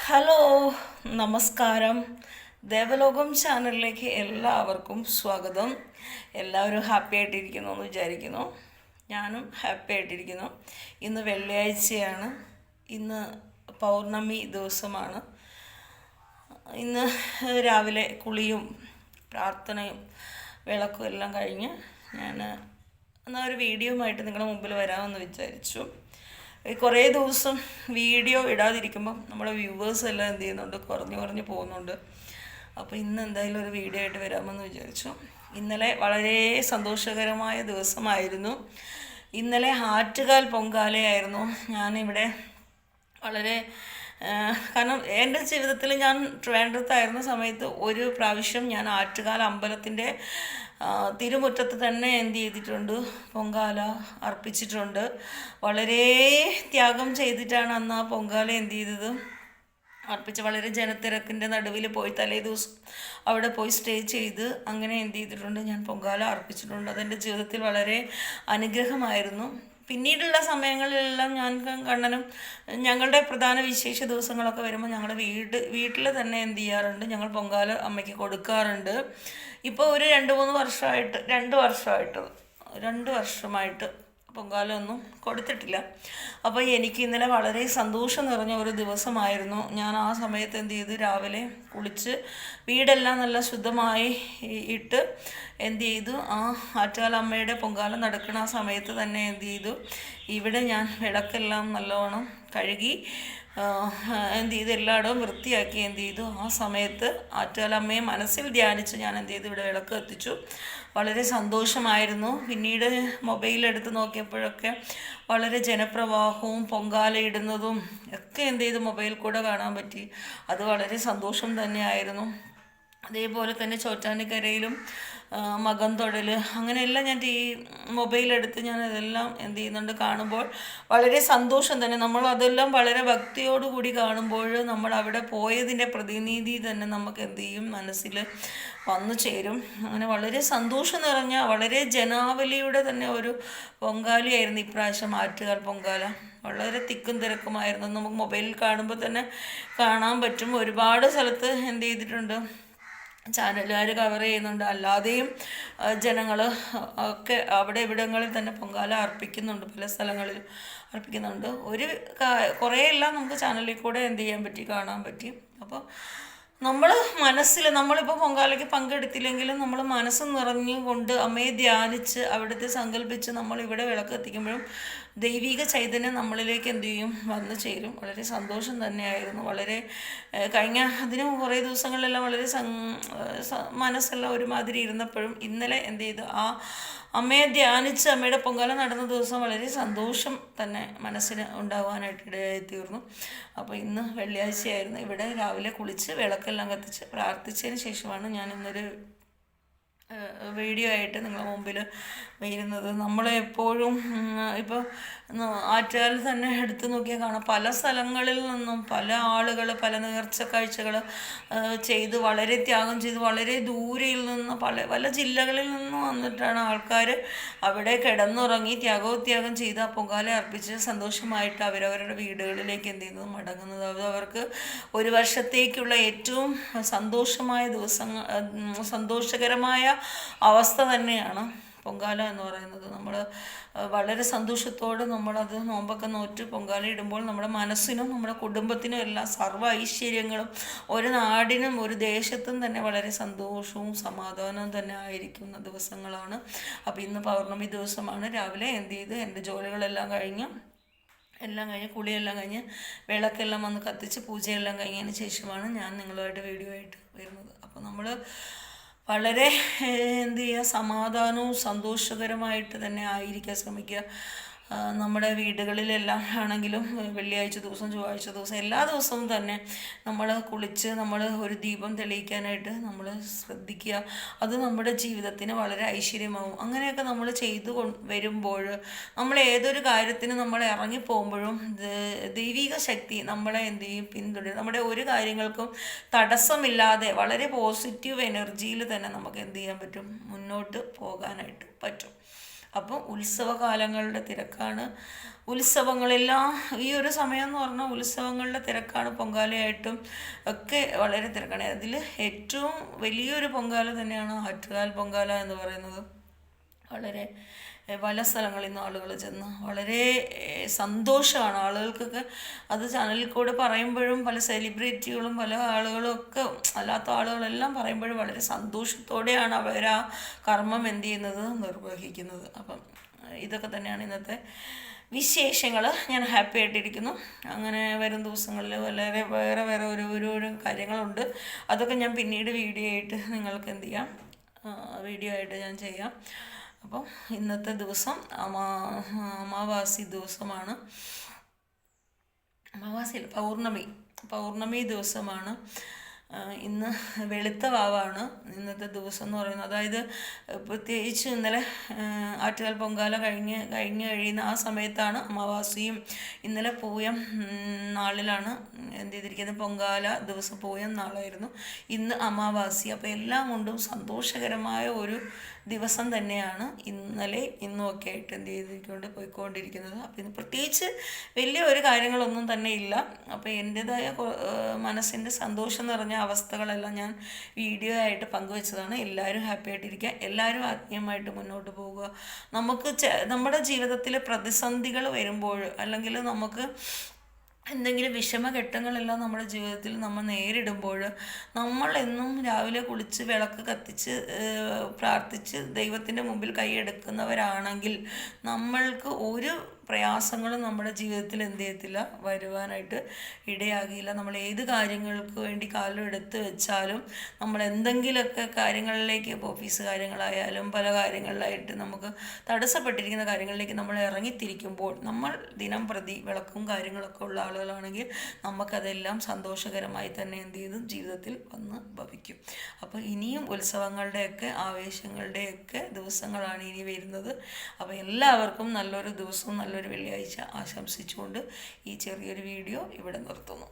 Hello, നമസ്കാരം. ദേവലോകം ചാനലിലേക്ക് എല്ലാവർക്കും സ്വാഗതം. എല്ലാവരും ഹാപ്പി ആയിട്ടിരിക്കുന്നു എന്ന് വിചാരിക്കുന്നു. ഞാനും ഹാപ്പി ആയിട്ടിരിക്കുന്നു. ഇന്ന് വെള്ളിയാഴ്ചയാണ്. ഇന്ന് പൗർണമി ദിവസമാണ്. ഇന്ന് രാവിലെ കുളിയും പ്രാർത്ഥനയും വിളക്കും എല്ലാം കഴിഞ്ഞ് ഞാൻ എന്നാൽ ഒരു വീഡിയോയുമായിട്ട് നിങ്ങളുടെ മുമ്പിൽ വരാമെന്ന് വിചാരിച്ചു. കുറേ ദിവസം വീഡിയോ ഇടാതിരിക്കുമ്പം നമ്മുടെ വ്യൂവേഴ്സ് എല്ലാം എന്ത് ചെയ്യുന്നുണ്ട്, കുറഞ്ഞു പോകുന്നുണ്ട്. അപ്പോൾ ഇന്ന് എന്തായാലും ഒരു വീഡിയോ ആയിട്ട് വരാമെന്ന് വിചാരിച്ചു. ഇന്നലെ വളരെ സന്തോഷകരമായ ദിവസമായിരുന്നു. ഇന്നലെ ആറ്റുകാൽ പൊങ്കാലയായിരുന്നു. ഞാനിവിടെ വളരെ കാരണം എൻ്റെ ജീവിതത്തിൽ ഞാൻ ട്രിവാൻഡ്രത്തായിരുന്ന സമയത്ത് ഒരു പ്രാവശ്യം ഞാൻ ആറ്റുകാൽ അമ്പലത്തിൻ്റെ തിരുമുറ്റത്ത് തന്നെ എന്ത് ചെയ്തിട്ടുണ്ട്, പൊങ്കാല അർപ്പിച്ചിട്ടുണ്ട്. വളരെ ത്യാഗം ചെയ്തിട്ടാണ് അന്ന് ആ പൊങ്കാല എന്ത് ചെയ്തത്, അർപ്പിച്ച്. വളരെ ജനത്തിരക്കിൻ്റെ നടുവിൽ പോയി തലേ ദിവസം അവിടെ പോയി സ്റ്റേ ചെയ്ത് അങ്ങനെ എന്ത് ചെയ്തിട്ടുണ്ട്, ഞാൻ പൊങ്കാല അർപ്പിച്ചിട്ടുണ്ട്. അതെൻ്റെ ജീവിതത്തിൽ വളരെ അനുഗ്രഹമായിരുന്നു. പിന്നീടുള്ള സമയങ്ങളിലെല്ലാം ഞാൻ കണ്ണനും ഞങ്ങളുടെ പ്രധാന വിശേഷ ദിവസങ്ങളൊക്കെ വരുമ്പോൾ ഞങ്ങളുടെ വീട്ടിൽ തന്നെ എന്ത് ചെയ്യാറുണ്ട്, ഞങ്ങൾ പൊങ്കാല അമ്മയ്ക്ക് കൊടുക്കാറുണ്ട്. ഇപ്പോൾ ഒരു 2 വർഷമായിട്ട് പൊങ്കാല ഒന്നും കൊടുത്തിട്ടില്ല. അപ്പോൾ എനിക്ക് ഇന്നലെ വളരെ സന്തോഷം നിറഞ്ഞ ഒരു ദിവസമായിരുന്നു. ഞാൻ ആ സമയത്ത് എന്ത് ചെയ്തു, രാവിലെ കുളിച്ച് വീടെല്ലാം നല്ല ശുദ്ധമായി ഇട്ട് എന്ത് ചെയ്തു, ആ ആറ്റുകാൽ അമ്മയുടെ പൊങ്കാല നടക്കുന്ന ആ സമയത്ത് തന്നെ എന്ത് ചെയ്തു, ഇവിടെ ഞാൻ വിളക്കെല്ലാം നല്ലവണ്ണം കഴുകി എന്ത് ചെയ്തു, എല്ലായിടവും വൃത്തിയാക്കി എന്ത് ചെയ്തു, ആ സമയത്ത് ആറ്റുകാൽ അമ്മയെ മനസ്സിൽ ധ്യാനിച്ച് ഞാൻ എന്ത് ചെയ്തു, ഇവിടെ വിളക്ക് കത്തിച്ചു. വളരെ സന്തോഷമായിരുന്നു. പിന്നീട് മൊബൈലെടുത്ത് നോക്കിയപ്പോഴൊക്കെ വളരെ ജനപ്രവാഹവും പൊങ്കാല ഇടുന്നതും ഒക്കെ എന്ത് ചെയ്തു, മൊബൈൽ കൂടെ കാണാൻ പറ്റി. അത് വളരെ സന്തോഷം തന്നെയായിരുന്നു. അതേപോലെ തന്നെ ചോറ്റാനിക്കരയിലും മകം തൊഴൽ അങ്ങനെയെല്ലാം ഞാൻ മൊബൈലെടുത്ത് ഞാൻ അതെല്ലാം എന്ത് ചെയ്യുന്നുണ്ട്, കാണുമ്പോൾ വളരെ സന്തോഷം തന്നെ. നമ്മൾ അതെല്ലാം വളരെ ഭക്തിയോടുകൂടി കാണുമ്പോൾ നമ്മൾ അവിടെ പോയതിൻ്റെ പ്രതിനിധി തന്നെ നമുക്ക് എന്ത് ചെയ്യും, മനസ്സിൽ വന്നു ചേരും. അങ്ങനെ വളരെ സന്തോഷം നിറഞ്ഞ വളരെ ജനാവലിയുടെ തന്നെ ഒരു പൊങ്കാലയായിരുന്നു ഇപ്രാവശ്യം ആറ്റുകാൽ പൊങ്കാല. വളരെ തിക്കും തിരക്കുമായിരുന്നു. നമുക്ക് മൊബൈലിൽ കാണുമ്പോൾ തന്നെ കാണാൻ പറ്റും. ഒരുപാട് സ്ഥലത്ത് എന്ത് ചെയ്തിട്ടുണ്ട്, ചാനലുകാർ കവർ ചെയ്യുന്നുണ്ട്. അല്ലാതെയും ജനങ്ങൾ ഒക്കെ അവിടെ ഇവിടങ്ങളിൽ തന്നെ പൊങ്കാല അർപ്പിക്കുന്നുണ്ട്. പല സ്ഥലങ്ങളിൽ അർപ്പിക്കുന്നുണ്ട്. കുറേയെല്ലാം നമുക്ക് ചാനലിൽ കൂടെ എന്ത് ചെയ്യാൻ പറ്റി, കാണാൻ പറ്റി. അപ്പോൾ നമ്മൾ നമ്മളിപ്പോൾ പൊങ്കാലയ്ക്ക് പങ്കെടുത്തില്ലെങ്കിലും നമ്മൾ മനസ്സ് നിറഞ്ഞുകൊണ്ട് അമ്മയെ ധ്യാനിച്ച് അവിടുത്തെ സങ്കല്പിച്ച് നമ്മൾ ഇവിടെ വിളക്ക് എത്തിക്കുമ്പോഴും ദൈവിക ചൈതന്യം നമ്മളിലേക്ക് എന്ത് ചെയ്യും, വന്നു ചേരും. വളരെ സന്തോഷം തന്നെയായിരുന്നു. വളരെ അതിന് കുറേ ദിവസങ്ങളിലെല്ലാം വളരെ മനസ്സെല്ലാം ഒരുമാതിരി ഇരുന്നപ്പോഴും ഇന്നലെ എന്ത് ചെയ്തു, ആ അമ്മയെ ധ്യാനിച്ച് അമ്മയുടെ പൊങ്കാല നടന്ന ദിവസം വളരെ സന്തോഷം തന്നെ മനസ്സിന് ഉണ്ടാകാനായിട്ട് ഇടയായി തീർന്നു. അപ്പോൾ ഇന്ന് വെള്ളിയാഴ്ചയായിരുന്നു. ഇവിടെ രാവിലെ കുളിച്ച് വിളക്കെല്ലാം കത്തിച്ച് പ്രാർത്ഥിച്ചതിന് ശേഷമാണ് ഞാൻ ഇന്നൊരു വീഡിയോ ആയിട്ട് നിങ്ങളുടെ മുമ്പിൽ വരുന്നത്. നമ്മളെപ്പോഴും ഇപ്പോൾ ആറ്റുകാൽ തന്നെ എടുത്തു നോക്കിയാൽ കാണാം, പല സ്ഥലങ്ങളിൽ നിന്നും പല ആളുകൾ പല നേർച്ച കാഴ്ചകൾ ചെയ്ത് വളരെ ത്യാഗം ചെയ്ത് വളരെ ദൂരയിൽ നിന്ന് പല ജില്ലകളിൽ നിന്നും വന്നിട്ടാണ് ആൾക്കാർ അവിടെ കിടന്നുറങ്ങി ത്യാഗം ചെയ്ത് ആ പൊങ്കാല അർപ്പിച്ച് സന്തോഷമായിട്ട് അവരവരുടെ വീടുകളിലേക്ക് എന്ത് ചെയ്യുന്നത്, മടങ്ങുന്നത്. അത് അവർക്ക് ഒരു വർഷത്തേക്കുള്ള ഏറ്റവും സന്തോഷകരമായ അവസ്ഥ തന്നെയാണ് പൊങ്കാല എന്ന് പറയുന്നത്. നമ്മൾ വളരെ സന്തോഷത്തോടെ നമ്മളത് നോമ്പൊക്കെ നോറ്റ് പൊങ്കാല ഇടുമ്പോൾ നമ്മുടെ മനസ്സിനും നമ്മുടെ കുടുംബത്തിനും എല്ലാം സർവ്വ ഐശ്വര്യങ്ങളും ഒരു നാടിനും ഒരു ദേശത്തും തന്നെ വളരെ സന്തോഷവും സമാധാനവും തന്നെ ആയിരിക്കുന്ന ദിവസങ്ങളാണ്. അപ്പോൾ ഇന്ന് പൗർണമി ദിവസമാണ്. രാവിലെ എന്ത് ചെയ്ത് എൻ്റെ ജോലികളെല്ലാം കഴിഞ്ഞ് കുളിയെല്ലാം കഴിഞ്ഞ് വിളക്കെല്ലാം വന്ന് കത്തിച്ച് പൂജയെല്ലാം കഴിഞ്ഞതിന് ശേഷമാണ് ഞാൻ നിങ്ങളുമായിട്ട് വീഡിയോ ആയിട്ട് വരുന്നത്. അപ്പോൾ നമ്മൾ വളരെ എന്ത് ചെയ്യുക, സമാധാനവും സന്തോഷകരമായിട്ട് തന്നെ ആയിരിക്കാൻ ശ്രമിക്കുക. നമ്മുടെ വീടുകളിലെല്ലാം ആണെങ്കിലും വെള്ളിയാഴ്ച ദിവസം ചൊവ്വാഴ്ച ദിവസം എല്ലാ ദിവസവും തന്നെ നമ്മൾ കുളിച്ച് നമ്മൾ ഒരു ദീപം തെളിയിക്കാനായിട്ട് നമ്മൾ ശ്രദ്ധിക്കുക. അത് നമ്മുടെ ജീവിതത്തിന് വളരെ ഐശ്വര്യമാവും. അങ്ങനെയൊക്കെ നമ്മൾ ചെയ്തു വരുമ്പോൾ നമ്മൾ ഏതൊരു കാര്യത്തിന് നമ്മൾ ഇറങ്ങിപ്പോകുമ്പോഴും ദൈവിക ശക്തി നമ്മളെ എന്ത് ചെയ്യും, പിന്തുടരും. നമ്മുടെ ഒരു കാര്യങ്ങൾക്കും തടസ്സമില്ലാതെ വളരെ പോസിറ്റീവ് എനർജിയിൽ തന്നെ നമുക്ക് എന്ത് ചെയ്യാൻ പറ്റും, മുന്നോട്ട് പോകാനായിട്ട് പറ്റും. അപ്പം ഉത്സവകാലങ്ങളുടെ തിരക്കാണ്. ഉത്സവങ്ങളെല്ലാം ഈ ഒരു സമയം എന്ന് പറഞ്ഞാൽ ഉത്സവങ്ങളുടെ തിരക്കാണ്. പൊങ്കാലയായിട്ടും ഒക്കെ വളരെ തിരക്കാണ്. അതിൽ ഏറ്റവും വലിയൊരു പൊങ്കാല തന്നെയാണ് ആറ്റുകാൽ പൊങ്കാല എന്ന് പറയുന്നത്. വളരെ പല സ്ഥലങ്ങളിൽ നിന്ന് ആളുകൾ ചെന്ന് വളരെ സന്തോഷമാണ് ആളുകൾക്കൊക്കെ. അത് ചാനലിൽ കൂടെ പറയുമ്പോഴും പല സെലിബ്രിറ്റികളും പല ആളുകളും ഒക്കെ അല്ലാത്ത ആളുകളെല്ലാം പറയുമ്പോഴും വളരെ സന്തോഷത്തോടെയാണ് അവർ ആ കർമ്മം എന്ത് ചെയ്യുന്നത്, നിർവഹിക്കുന്നത്. അപ്പം ഇതൊക്കെ തന്നെയാണ് ഇന്നത്തെ വിശേഷങ്ങൾ. ഞാൻ ഹാപ്പി ആയിട്ടിരിക്കുന്നു. അങ്ങനെ വരും ദിവസങ്ങളിൽ വേറെ ഒരു കാര്യങ്ങളുണ്ട്. അതൊക്കെ ഞാൻ പിന്നീട് വീഡിയോ ആയിട്ട് നിങ്ങൾക്ക് എന്ത് ചെയ്യാം, വീഡിയോ ആയിട്ട് ഞാൻ ചെയ്യാം. അപ്പോൾ ഇന്നത്തെ ദിവസം അമാവാസി ദിവസമാണ്. അമാവാസിയല്ല, പൗർണമി ദിവസമാണ്. ഇന്ന് വെളുത്ത വാവാണ് ഇന്നത്തെ ദിവസം എന്ന് പറയുന്നത്. അതായത് പ്രത്യേകിച്ച് ഇന്നലെ ആറ്റുകാൽ പൊങ്കാല കഴിഞ്ഞ് കഴിയുന്ന ആ സമയത്താണ് അമാവാസിയും. ഇന്നലെ പൂയം നാളിലാണ് എന്ത് ചെയ്തിരിക്കുന്നത്, പൊങ്കാല ദിവസം പൂയം നാളായിരുന്നു. ഇന്ന് അമാവാസി. അപ്പോൾ എല്ലാം കൊണ്ടും സന്തോഷകരമായ ഒരു ദിവസം തന്നെയാണ് ഇന്നലെ ഇന്നും ഒക്കെ ആയിട്ട് എന്ത് പോയിക്കൊണ്ടിരിക്കുന്നത്. അപ്പോൾ ഇന്ന് പ്രത്യേകിച്ച് വലിയ ഒരു കാര്യങ്ങളൊന്നും തന്നെ ഇല്ല. അപ്പോൾ എൻ്റേതായ മനസ്സിൻ്റെ സന്തോഷം നിറഞ്ഞ അവസ്ഥകളെല്ലാം ഞാൻ വീഡിയോ ആയിട്ട് പങ്കുവെച്ചതാണ്. എല്ലാവരും ഹാപ്പി ആയിട്ടിരിക്കുക, എല്ലാവരും ആത്മീയമായിട്ട് മുന്നോട്ട് പോവുക. നമുക്ക് നമ്മുടെ ജീവിതത്തിൽ പ്രതിസന്ധികൾ വരുമ്പോൾ അല്ലെങ്കിൽ നമുക്ക് എന്തെങ്കിലും വിഷമഘട്ടങ്ങളെല്ലാം നമ്മുടെ ജീവിതത്തിൽ നമ്മൾ നേരിടുമ്പോൾ നമ്മളെന്നും രാവിലെ കുളിച്ച് വിളക്ക് കത്തിച്ച് പ്രാർത്ഥിച്ച് ദൈവത്തിൻ്റെ മുമ്പിൽ കൈയെടുക്കുന്നവരാണെങ്കിൽ നമ്മൾക്ക് ഒരു പ്രയാസങ്ങളും നമ്മുടെ ജീവിതത്തിൽ എന്ത് ചെയ്യത്തില്ല, വരുവാനായിട്ട് ഇടയാകില്ല. നമ്മൾ ഏത് കാര്യങ്ങൾക്ക് വേണ്ടി കാലം എടുത്ത് വെച്ചാലും നമ്മൾ എന്തെങ്കിലുമൊക്കെ കാര്യങ്ങളിലേക്ക്, ഇപ്പോൾ ഓഫീസ് കാര്യങ്ങളായാലും പല കാര്യങ്ങളിലായിട്ട് നമുക്ക് തടസ്സപ്പെട്ടിരിക്കുന്ന കാര്യങ്ങളിലേക്ക് നമ്മൾ ഇറങ്ങിത്തിരിക്കുമ്പോൾ നമ്മൾ ദിനം പ്രതി വിളക്കും കാര്യങ്ങളൊക്കെ ഉള്ള ആളുകളാണെങ്കിൽ നമുക്കതെല്ലാം സന്തോഷകരമായി തന്നെ എന്ത് ചെയ്തു ജീവിതത്തിൽ വന്ന് ഭവിക്കും. അപ്പോൾ ഇനിയും ഉത്സവങ്ങളുടെയൊക്കെ ആവേശങ്ങളുടെയൊക്കെ ദിവസങ്ങളാണ് ഇനി വരുന്നത്. അപ്പോൾ എല്ലാവർക്കും നല്ലൊരു ദിവസവും നല്ലൊരു വെള്ളിയാഴ്ച ആശംസിച്ചുകൊണ്ട് ഈ ചെറിയൊരു വീഡിയോ ഇവിടെ നിർത്തുന്നു.